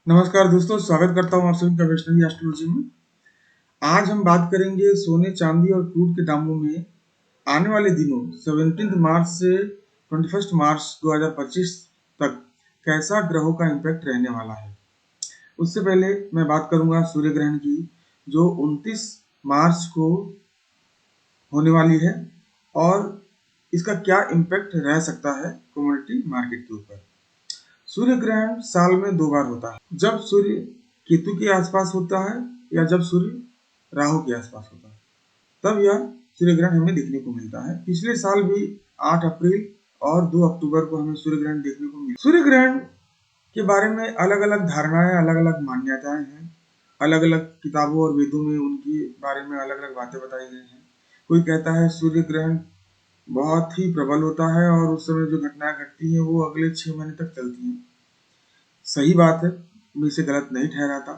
नमस्कार दोस्तों, स्वागत करता हूँ आप सभी का वैष्णवी एस्ट्रोलॉजी में। आज हम बात करेंगे सोने, चांदी और क्रूड के दामों में आने वाले दिनों 17 मार्च से 21 मार्च 2025 तक कैसा ग्रहों का इम्पैक्ट रहने वाला है। उससे पहले मैं बात करूंगा सूर्य ग्रहण की, जो 29 मार्च को होने वाली है और इसका क्या इम्पैक्ट रह सकता है कमोडिटी मार्केट के ऊपर। सूर्य ग्रहण साल में 2 बार होता है, जब सूर्य केतु के आसपास होता है या जब सूर्य राहु के आसपास होता है, तब यह सूर्य ग्रहण हमें देखने को मिलता है। पिछले साल भी 8 अप्रैल और 2 अक्टूबर को हमें सूर्य ग्रहण देखने को मिला। सूर्य ग्रहण के बारे में अलग अलग धारणाएं, अलग अलग मान्यताएं हैं। अलग अलग किताबों और वेदों में उनके बारे में अलग अलग बातें बताई गई हैं। कोई कहता है सूर्य ग्रहण बहुत ही प्रबल होता है और उस समय जो घटनाएं घटती हैं वो अगले 6 महीने तक चलती हैं। सही बात है, मैं इसे गलत नहीं ठहराता।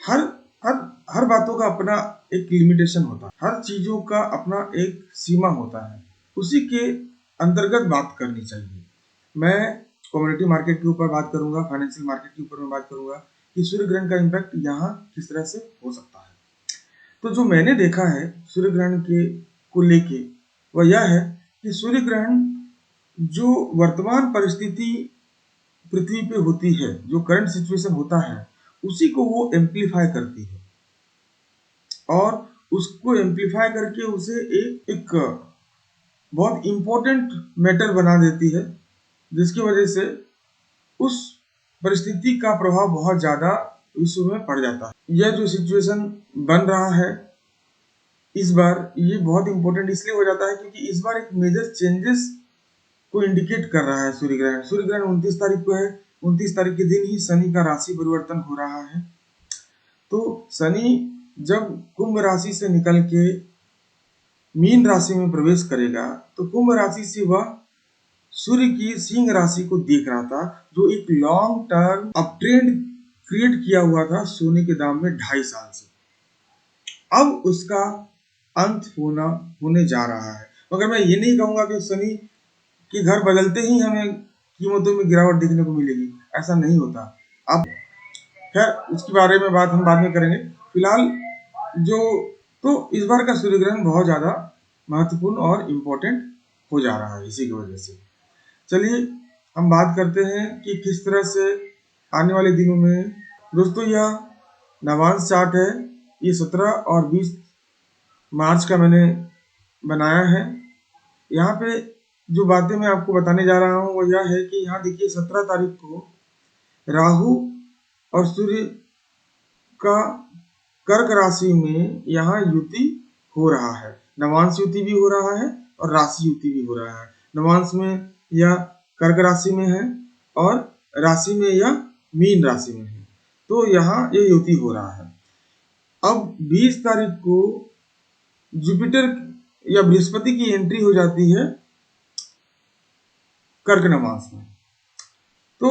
हर हर हर बातों का अपना एक लिमिटेशन होता है, हर चीजों का अपना एक सीमा होता है, उसी के अंतर्गत बात करनी चाहिए। मैं कमोडिटी मार्केट के ऊपर बात करूंगा, फाइनेंशियल मार्केट के ऊपर मैं बात करूंगा कि सूर्य ग्रहण का इम्पैक्ट यहाँ किस तरह से हो सकता है। तो जो मैंने देखा है सूर्य ग्रहण के को लेके, वह यह है कि सूर्य ग्रहण जो वर्तमान परिस्थिति पृथ्वी पे होती है, जो करंट सिचुएशन होता है, उसी को वो एम्पलीफाई करती है और उसको एम्पलीफाई करके उसे एक बहुत इंपॉर्टेंट मैटर बना देती है, जिसकी वजह से उस परिस्थिति का प्रभाव बहुत ज्यादा विश्व में पड़ जाता है। यह जो सिचुएशन बन रहा है इस बार, ये बहुत इंपॉर्टेंट इसलिए हो जाता है क्योंकि इस बार एक मेजर चेंजेस को इंडिकेट कर रहा है सूर्य ग्रहण। सूर्य ग्रहण 29 तारीख को है। 29 तारीख के दिन ही शनि का राशि परिवर्तन हो रहा है। तो शनि जब कुंभ राशि से निकल के मीन राशि में प्रवेश करेगा, तो कुंभ राशि से वह सूर्य की सिंह राशि को देख रहा था, जो एक लॉन्ग टर्म अपट्रेंड क्रिएट किया हुआ था सोने के दाम में 2.5 साल से। अब उसका अंत होने जा रहा है। मगर मैं ये नहीं कहूंगा कि शनि कि घर बदलते ही हमें कीमतों में गिरावट देखने को मिलेगी, ऐसा नहीं होता। अब खैर उसके बारे में बात हम बाद में करेंगे। फिलहाल जो तो इस बार का सूर्य ग्रहण बहुत ज्यादा महत्वपूर्ण और इम्पोर्टेंट हो जा रहा है इसी की वजह से। चलिए हम बात करते हैं कि किस तरह से आने वाले दिनों में। दोस्तों यह नवांश चार्ट है, ये 17 और 20 मार्च का मैंने बनाया है। यहाँ पे जो बातें मैं आपको बताने जा रहा हूँ वो यह है कि यहाँ देखिए 17 तारीख को राहु और सूर्य का कर्क राशि में यहाँ युति हो रहा है। नवांश युति भी हो रहा है और राशि युति भी हो रहा है। नवांश में यह कर्क राशि में है और राशि में यह मीन राशि में है। तो यहाँ ये युति हो रहा है। अब 20 तारीख को जुपिटर या बृहस्पति की एंट्री हो जाती है कर्क नवांश में। तो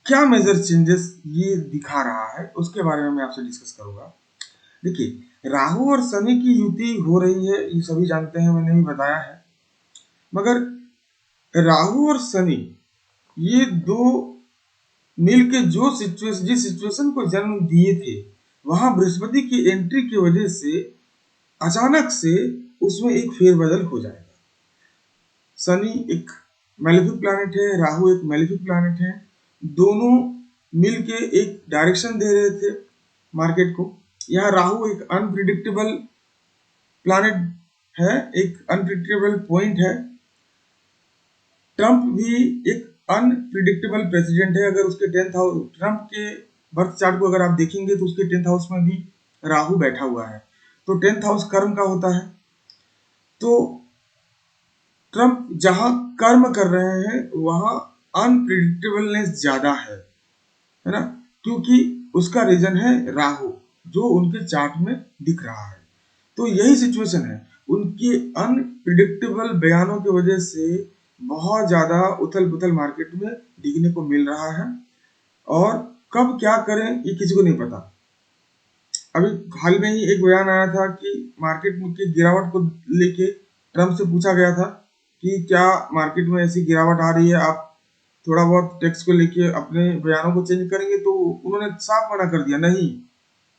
क्या मेजर चेंजेस ये दिखा रहा है उसके बारे में मैं आपसे डिस्कस करूंगा। देखिए राहु और शनि की युति हो रही है, ये सभी जानते हैं, मैंने भी बताया है। मगर राहु और शनि ये दो मिलके जिस सिचुएशन को जन्म दिए थे, वहां बृहस्पति की एंट्री की वजह से अचानक से उसमें एक फेरबदल हो जाएगा। शनि एक मैलेफिक प्लैनेट है, राहु एक मैलेफिक प्लैनेट है। दोनों मिलके एक डायरेक्शन दे रहे थे मार्केट को। यहाँ राहु एक अनप्रिडिक्टेबल प्लैनेट है, एक अनप्रिडिक्टेबल पॉइंट है। ट्रंप भी एक अनप्रिडिक्टेबल प्रेसिडेंट है। अगर उसके 10th हाउस, ट्रंप के बर्थ चार्ट को अगर आप देखेंगे तो उसके 10th हाउस में भी राहु बैठा हुआ है। तो 10th हाउस कर्म का होता है। तो ट्रंप जहां कर्म कर रहे हैं वहां अनप्रिडिक्टेबलनेस ज्यादा है ना, क्योंकि उसका रीजन है राहु, जो उनके चार्ट में दिख रहा है। तो यही सिचुएशन है, उनके अनप्रिडिक्टेबल बयानों की वजह से बहुत ज्यादा उथल पुथल मार्केट में दिखने को मिल रहा है और कब क्या करें ये किसी को नहीं पता। अभी हाल में ही एक बयान आया था कि मार्केट में की गिरावट को लेके ट्रंप से पूछा गया था कि क्या मार्केट में ऐसी गिरावट आ रही है, आप थोड़ा बहुत टैक्स को लेके अपने बयानों को चेंज करेंगे, तो उन्होंने साफ मना कर दिया, नहीं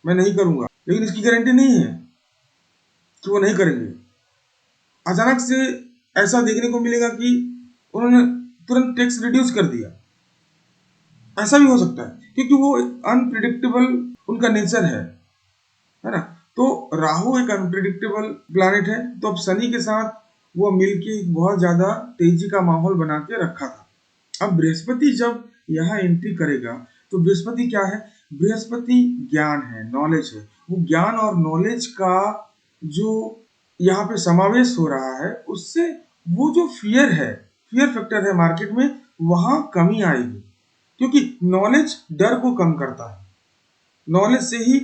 मैं नहीं करूंगा। लेकिन इसकी गारंटी नहीं है कि वो नहीं करेंगे। अचानक से ऐसा देखने को मिलेगा कि उन्होंने तुरंत टैक्स रिड्यूस कर दिया, ऐसा भी हो सकता है, क्योंकि वो अनप्रिडिक्टेबल उनका नेचर है ना। तो राहु एक अनप्रिडिक्टेबल प्लैनेट है, तो अब शनि के साथ वो मिलके एक बहुत ज्यादा तेजी का माहौल बना के रखा था। अब बृहस्पति जब यहाँ एंट्री करेगा, तो बृहस्पति क्या है? बृहस्पति ज्ञान है, नॉलेज है। वो ज्ञान और नॉलेज का जो यहाँ पे समावेश हो रहा है, उससे वो जो फियर है, फियर फैक्टर है मार्केट में, वहां कमी आएगी, क्योंकि नॉलेज डर को कम करता है। नॉलेज से ही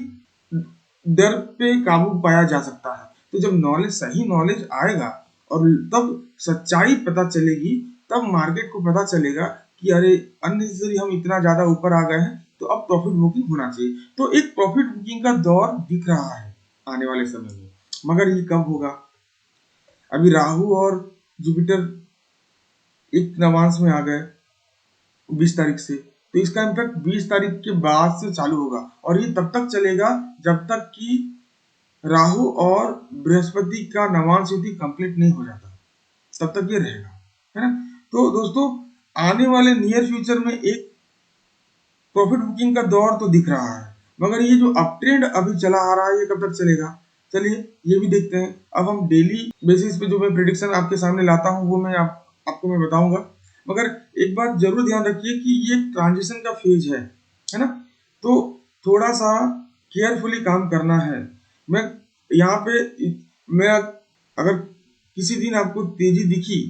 डर पे काबू पाया जा सकता है। तो जब नॉलेज, सही नॉलेज आएगा और तब सच्चाई पता चलेगी, तब मार्केट को पता चलेगा कि अरे अननेसेसरी हम इतना ज्यादा ऊपर आ गए हैं, तो अब प्रॉफिट बुकिंग होना चाहिए। तो एक प्रॉफिट बुकिंग का दौर दिख रहा है आने वाले समय में, मगर ये कब होगा? अभी राहु और जुपिटर एक नवांश में आ गए 20 तारीख से, तो इसका इम्पैक्ट 20 तारीख के बाद से चालू होगा, और ये तब तक चलेगा जब तक कि राहु और बृहस्पति का नवांश युति कंप्लीट नहीं हो जाता, तब तक ये रहेगा, है ना। तो दोस्तों, आने वाले नियर फ्यूचर में एक प्रॉफिट बुकिंग का दौर तो दिख रहा है, मगर ये जो अप ट्रेंड अभी चला आ रहा है, ये कब तक चलेगा? चलिए ये भी देखते हैं। अब हम डेली बेसिस पे जो मैं प्रिडिक्शन आपके सामने लाता हूँ, वो मैं आपको मैं बताऊंगा, मगर एक बात जरूर ध्यान रखिए कि ये ट्रांजिशन का फेज है ना। तो थोड़ा सा केयरफुली काम करना है। मैं यहाँ पे मैं अगर किसी दिन आपको तेजी दिखी,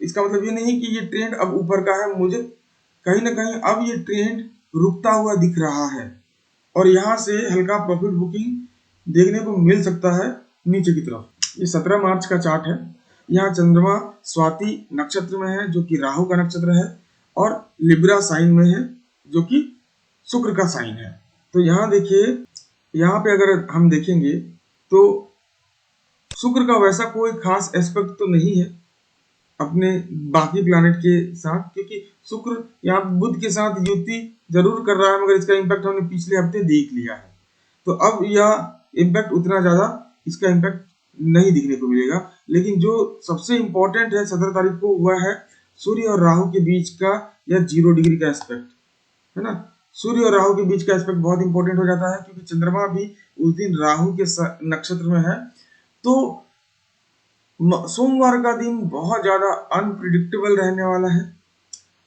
इसका मतलब ये नहीं कि ये ट्रेंड अब ऊपर का है। मुझे कहीं ना कहीं अब ये ट्रेंड रुकता हुआ दिख रहा है, और यहाँ से हल्का प्रॉफिट बुकिंग देखने को मिल सकता है नीचे की तरफ। ये 17 मार्च का चार्ट है। यहाँ चंद्रमा स्वाति नक्षत्र में है, जो कि राहु का नक्षत्र है, और लिब्रा साइन में है, जो कि शुक्र का साइन है। तो यहाँ देखिए, यहाँ पे अगर हम देखेंगे तो शुक्र का वैसा कोई खास एस्पेक्ट तो नहीं है अपने बाकी प्लैनेट के साथ, क्योंकि शुक्र यहाँ बुध के साथ युति जरूर कर रहा है, मगर इसका इम्पैक्ट हमने पिछले हफ्ते देख लिया है। तो अब यह इम्पैक्ट उतना ज्यादा इसका इम्पैक्ट नहीं दिखने को मिलेगा। लेकिन जो सबसे इम्पोर्टेंट है 17 तारीख को, वह है सूर्य और राहु के बीच का यह 0 डिग्री का एस्पेक्ट, है ना। सूर्य और राहु के बीच का एस्पेक्ट बहुत इंपॉर्टेंट हो जाता है, क्योंकि चंद्रमा भी उस दिन राहु के नक्षत्र में है। तो सोमवार का दिन बहुत ज्यादा अनप्रिडिक्टेबल रहने वाला है,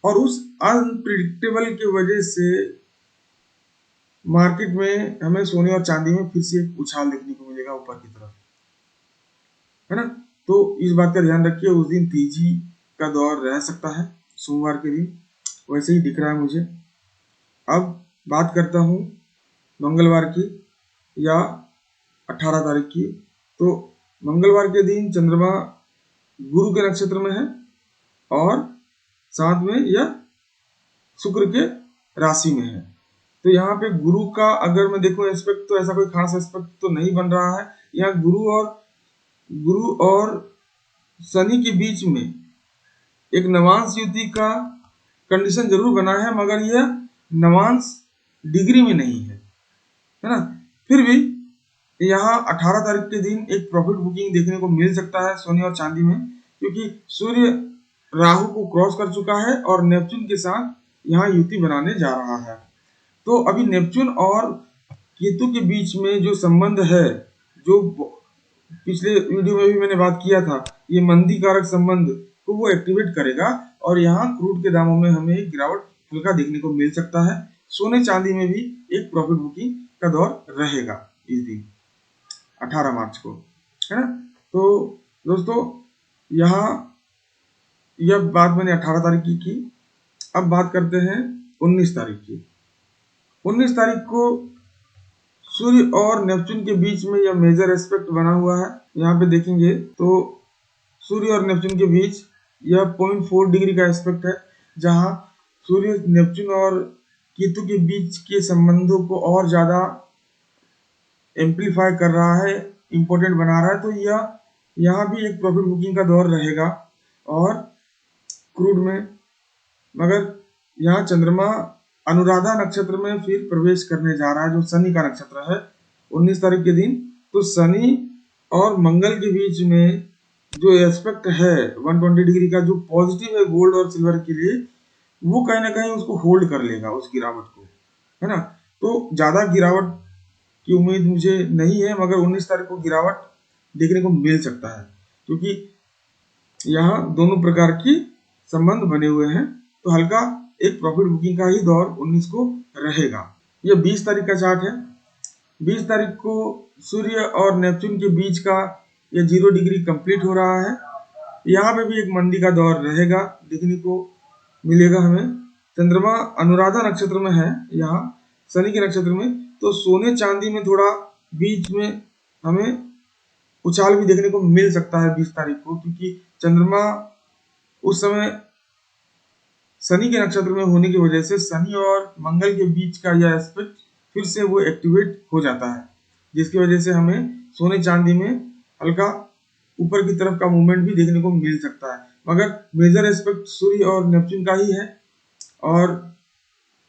और उस अनप्रिडिक्टेबल की वजह से मार्केट में हमें सोने और चांदी में फिर से एक उछाल देखने को मिलेगा ऊपर की तरफ, है ना। तो इस बात का ध्यान रखिए, उस दिन तेजी का दौर रह सकता है सोमवार के दिन, वैसे ही दिख रहा है मुझे। अब बात करता हूँ मंगलवार की या 18 तारीख की। तो मंगलवार के दिन चंद्रमा गुरु के नक्षत्र में है, और साथ में यह शुक्र के राशि में है। तो यहाँ पे गुरु का अगर मैं देखूं एस्पेक्ट, तो ऐसा कोई खास एस्पेक्ट तो नहीं बन रहा है। यहाँ गुरु और शनि के बीच में एक नवांश युति का कंडीशन जरूर बना है, मगर यह नवांश डिग्री में नहीं है ना। फिर भी यहाँ 18 तारीख के दिन एक प्रॉफिट बुकिंग देखने को मिल सकता है सोने और चांदी में, क्योंकि सूर्य राहु को क्रॉस कर चुका है और नेपच्यून के साथ यहाँ युति बनाने जा रहा है। तो अभी नेपच्यून और केतु के बीच में जो संबंध है, जो पिछले वीडियो में भी मैंने बात किया था, ये मंदी कारक संबंध को वो एक्टिवेट करेगा, और यहाँ क्रूड के दामों में हमें एक गिरावट हल्का देखने को मिल सकता है। सोने चांदी में भी एक प्रॉफिट बुकिंग का दौर रहेगा इस दिन 18 मार्च को, है ना। तो दोस्तों, यहाँ यह बात मैंने 18 तारीख की। अब बात करते हैं 19 तारीख की। 19 तारीख को सूर्य और नेपच्यून के बीच में यह मेजर एस्पेक्ट बना हुआ है। यहाँ पे देखेंगे तो सूर्य और नेपच्यून के बीच यह 0.4 डिग्री का एस्पेक्ट है, जहाँ सूर्य नेपच्यून और केतु के बीच के संबंधों को और ज्यादा एम्पलीफाई कर रहा है, इंपॉर्टेंट बना रहा है। तो यह यहाँ भी एक प्रॉफिट बुकिंग का दौर रहेगा और क्रूड में, मगर यहाँ चंद्रमा अनुराधा नक्षत्र में फिर प्रवेश करने जा रहा है, जो शनि का नक्षत्र है 19 तारीख के दिन। तो शनि और मंगल के बीच में जो एस्पेक्ट है 120 डिग्री का, जो पॉजिटिव है गोल्ड और सिल्वर के लिए, वो कहीं ना कहीं उसको होल्ड कर लेगा, उस गिरावट को, है ना। तो ज्यादा गिरावट की उम्मीद मुझे नहीं है, मगर 19 तारीख को गिरावट देखने को मिल सकता है, क्योंकि यहाँ दोनों प्रकार की संबंध बने हुए हैं। तो हल्का एक प्रॉफिट बुकिंग का ही दौर 19 को रहेगा। यह 20 तारीख का चार्ट है। 20 तारीख को सूर्य और नेपच्यून के बीच का यह 0 डिग्री कंप्लीट हो रहा है। यहाँ पे भी एक मंदी का दौर रहेगा, देखने को मिलेगा हमें। चंद्रमा अनुराधा नक्षत्र में है, यहाँ शनि के नक्षत्र में। तो सोने चांदी में थोड़ा बीच में हमें उछाल भी देखने को मिल सकता है 20 तारीख को, क्योंकि चंद्रमा उस समय शनि के नक्षत्र में होने की वजह से शनि और मंगल के बीच का यह एस्पेक्ट फिर से वो एक्टिवेट हो जाता है, जिसकी वजह से हमें सोने चांदी में हल्का ऊपर की तरफ का मूवमेंट भी देखने को मिल सकता है। मगर मेजर एस्पेक्ट सूर्य और नेपच्यून का ही है, और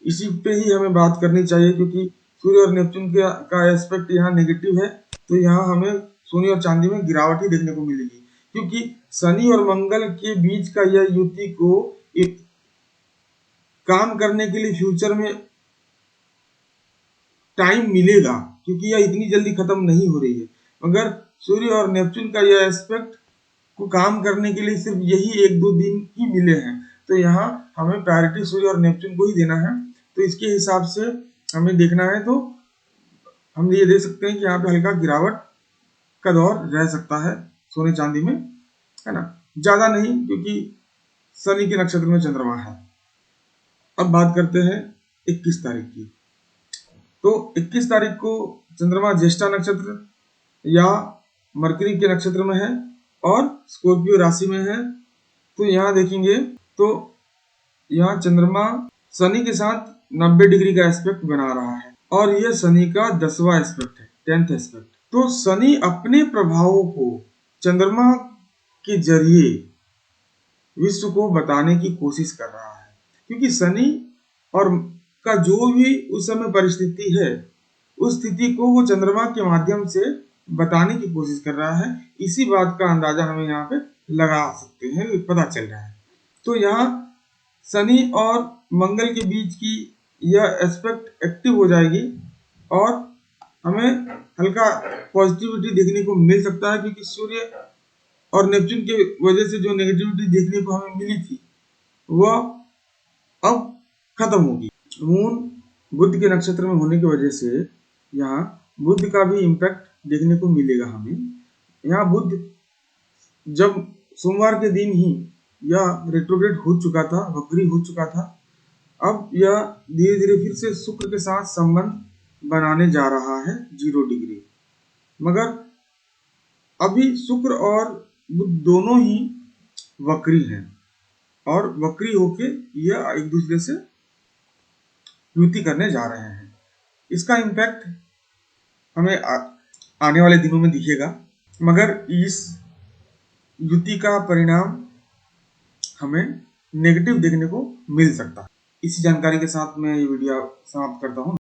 इसी पे ही हमें बात करनी चाहिए, क्योंकि सूर्य और नेपच्यून का एस्पेक्ट यहाँ नेगेटिव है। तो यहाँ हमें सोने और चांदी में गिरावट ही देखने को मिलेगी, क्योंकि शनि और मंगल के बीच का यह युति को एक काम करने के लिए फ्यूचर में टाइम मिलेगा, क्योंकि यह इतनी जल्दी खत्म नहीं हो रही है। मगर सूर्य और नेपच्यून का यह एस्पेक्ट को काम करने के लिए सिर्फ यही 1-2 दिन ही मिले हैं। तो यहाँ हमें प्रायोरिटी सूर्य और नेपच्यून को ही देना है। तो इसके हिसाब से हमें देखना है, तो हम ये देख सकते हैं कि यहाँ पे हल्का गिरावट का दौर रह सकता है सोने चांदी में, है ना, ज्यादा नहीं, क्योंकि शनि के नक्षत्र में चंद्रमा है। अब बात करते हैं 21 तारीख की। तो 21 तारीख को चंद्रमा ज्येष्ठा नक्षत्र या मरकरी के नक्षत्र में है और स्कॉर्पियो राशि में है। तो यहाँ देखेंगे तो यहाँ चंद्रमा शनि के साथ 90 डिग्री का एस्पेक्ट बना रहा है, और यह शनि का 10वां एस्पेक्ट है, 10th एस्पेक्ट। तो शनि अपने प्रभावों को चंद्रमा के जरिए विश्व को बताने की कोशिश कर रहा है, क्योंकि शनि और का जो भी उस समय परिस्थिति है, उस स्थिति को वो चंद्रमा के माध्यम से बताने की कोशिश कर रहा है। इसी बात का अंदाजा हमें यहाँ पे लगा सकते हैं, पता चल रहा है। तो यहाँ शनि और मंगल के बीच की यह एस्पेक्ट एक्टिव हो जाएगी, और हमें हल्का पॉजिटिविटी देखने को मिल सकता है, क्योंकि सूर्य और नेपच्यून के वजह से जो नेगेटिविटी देखने को हमें मिली थी वह अब खत्म होगी। मून बुध के नक्षत्र में होने की वजह से यहाँ बुध का भी इम्पैक्ट देखने को मिलेगा हमें। यहाँ बुध जब सोमवार के दिन ही यह रेट्रोग्रेड हो चुका था, वक्री हो चुका था, अब यह धीरे धीरे फिर से शुक्र के साथ संबंध बनाने जा रहा है 0 डिग्री। मगर अभी शुक्र और बुध दोनों ही वक्री हैं, और वक्री होके यह एक दूसरे से युति करने जा रहे हैं। इसका इम्पैक्ट हमें आने वाले दिनों में दिखेगा, मगर इस युति का परिणाम हमें नेगेटिव देखने को मिल सकता है। इसी जानकारी के साथ मैं ये वीडियो समाप्त करता हूँ।